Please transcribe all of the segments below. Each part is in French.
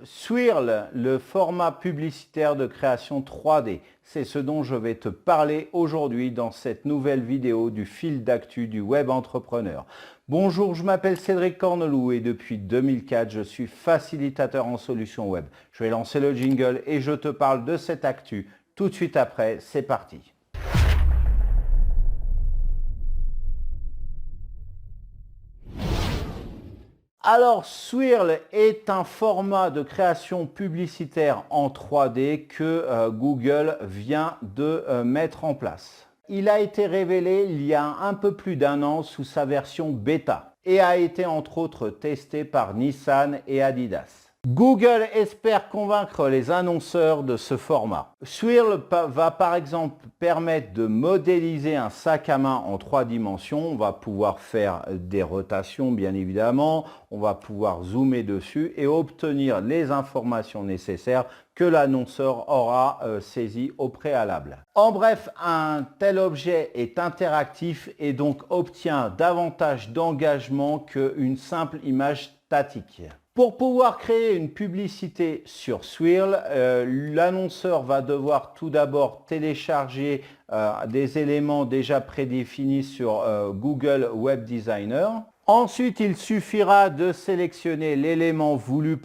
Swirl, le format publicitaire de création 3D, c'est ce dont je vais te parler aujourd'hui dans cette nouvelle vidéo du fil d'actu du web entrepreneur. Bonjour, je m'appelle Cédric Corneloup et depuis 2004, je suis facilitateur en solutions web. Je vais lancer le jingle et je te parle de cette actu tout de suite après, c'est parti. Alors, Swirl est un format de création publicitaire en 3D que Google vient de mettre en place. Il a été révélé il y a un peu plus d'un an sous sa version bêta et a été entre autres testé par Nissan et Adidas. Google espère convaincre les annonceurs de ce format. Swirl va par exemple permettre de modéliser un sac à main en 3 dimensions. On va pouvoir faire des rotations bien évidemment, on va pouvoir zoomer dessus et obtenir les informations nécessaires que l'annonceur aura saisies au préalable. En bref, un tel objet est interactif et donc obtient davantage d'engagement qu'une simple image statique. Pour pouvoir créer une publicité sur Swirl, l'annonceur va devoir tout d'abord télécharger des éléments déjà prédéfinis sur Google Web Designer. Ensuite, il suffira de sélectionner l'élément voulu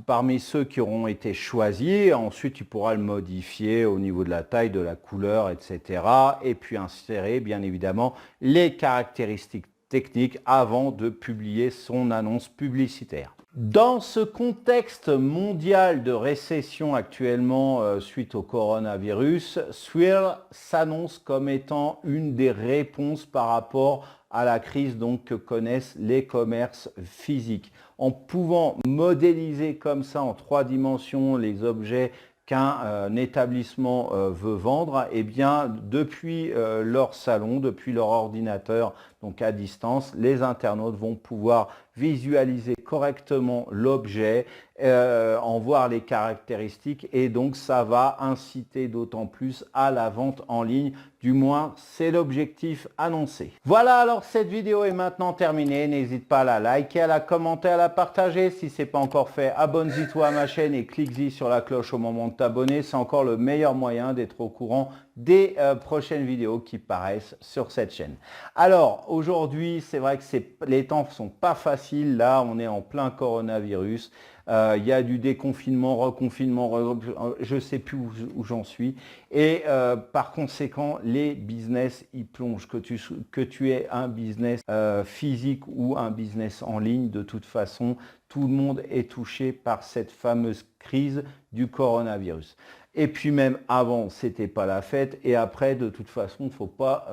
parmi ceux qui auront été choisis. Ensuite, tu pourras le modifier au niveau de la taille, de la couleur, etc. Et puis insérer, bien évidemment, les caractéristiques techniques avant de publier son annonce publicitaire. Dans ce contexte mondial de récession actuellement suite au coronavirus, Swirl s'annonce comme étant une des réponses par rapport à la crise que connaissent les commerces physiques. En pouvant modéliser comme ça en 3 dimensions les objets qu'un établissement veut vendre, eh bien depuis leur salon, depuis leur ordinateur, donc à distance, les internautes vont pouvoir visualiser correctement l'objet, en voir les caractéristiques et donc ça va inciter d'autant plus à la vente en ligne, du moins c'est l'objectif annoncé. Voilà, alors cette vidéo est maintenant terminée, n'hésite pas à la liker, à la commenter, à la partager. Si ce n'est pas encore fait, abonne-toi à ma chaîne et clique-y sur la cloche au moment de t'abonner, c'est encore le meilleur moyen d'être au courant des prochaines vidéos qui paraissent sur cette chaîne. Alors aujourd'hui, c'est vrai que les temps ne sont pas faciles, là on est en plein coronavirus, il y a du déconfinement, reconfinement, je ne sais plus où j'en suis et par conséquent les business y plongent, que tu aies un business physique ou un business en ligne, de toute façon tout le monde est touché par cette fameuse crise du coronavirus. Et puis même avant, c'était pas la fête. Et après, de toute façon, il ne faut pas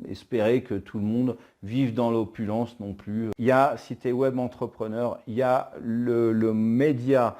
espérer que tout le monde vive dans l'opulence non plus. Il y a, si tu es web entrepreneur, il y a le média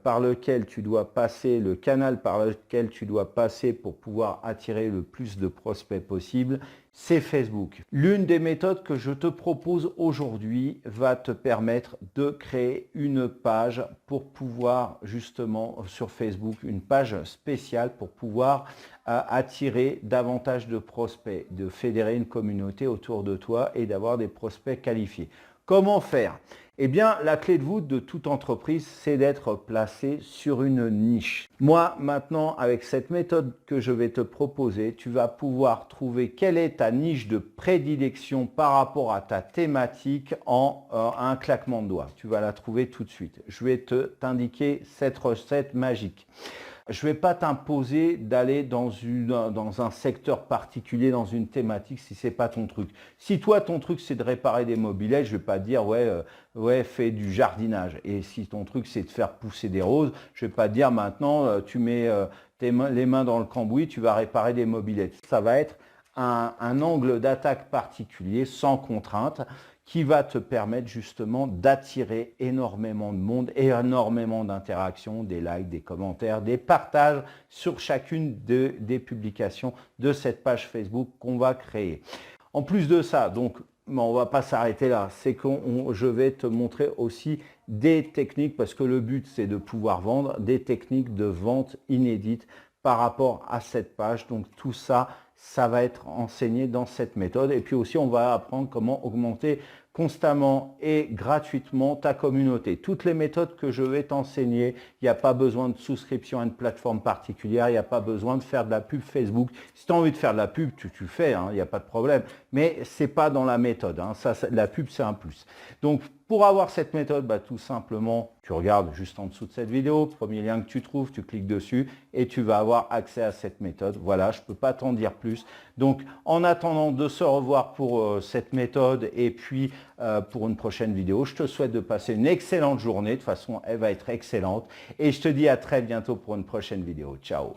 par lequel tu dois passer, le canal par lequel tu dois passer pour pouvoir attirer le plus de prospects possible, c'est Facebook. L'une des méthodes que je te propose aujourd'hui va te permettre de créer une page pour pouvoir justement sur Facebook, une page spéciale pour pouvoir attirer davantage de prospects, de fédérer une communauté autour de toi et d'avoir des prospects qualifiés. Comment faire? Eh bien, la clé de voûte de toute entreprise, c'est d'être placé sur une niche. Moi, maintenant, avec cette méthode que je vais te proposer, tu vas pouvoir trouver quelle est ta niche de prédilection par rapport à ta thématique en un claquement de doigts. Tu vas la trouver tout de suite. Je vais t'indiquer cette recette magique. Je ne vais pas t'imposer d'aller dans un secteur particulier, dans une thématique, si ce n'est pas ton truc. Si toi, ton truc, c'est de réparer des mobylettes, je ne vais pas te dire, ouais, fais du jardinage. Et si ton truc, c'est de faire pousser des roses, je ne vais pas te dire, maintenant, tu mets les mains dans le cambouis, tu vas réparer des mobylettes. Ça va être un angle d'attaque particulier, sans contrainte, qui va te permettre justement d'attirer énormément de monde et énormément d'interactions, des likes, des commentaires, des partages sur chacune des publications de cette page Facebook qu'on va créer. En plus de ça, donc, on ne va pas s'arrêter là, c'est que je vais te montrer aussi des techniques, parce que le but c'est de pouvoir vendre, des techniques de vente inédites par rapport à cette page. Donc tout ça, ça va être enseigné dans cette méthode. Et puis aussi, on va apprendre comment augmenter constamment et gratuitement ta communauté. Toutes les méthodes que je vais t'enseigner, il n'y a pas besoin de souscription à une plateforme particulière, il n'y a pas besoin de faire de la pub Facebook. Si tu as envie de faire de la pub, tu le fais, hein, il n'y a pas de problème. Mais ce n'est pas dans la méthode. Hein. La pub, c'est un plus. Donc, pour avoir cette méthode, tout simplement, tu regardes juste en dessous de cette vidéo, premier lien que tu trouves, tu cliques dessus et tu vas avoir accès à cette méthode. Voilà, je ne peux pas t'en dire plus. Donc, en attendant de se revoir pour cette méthode et puis pour une prochaine vidéo, je te souhaite de passer une excellente journée. De toute façon, elle va être excellente. Et je te dis à très bientôt pour une prochaine vidéo. Ciao!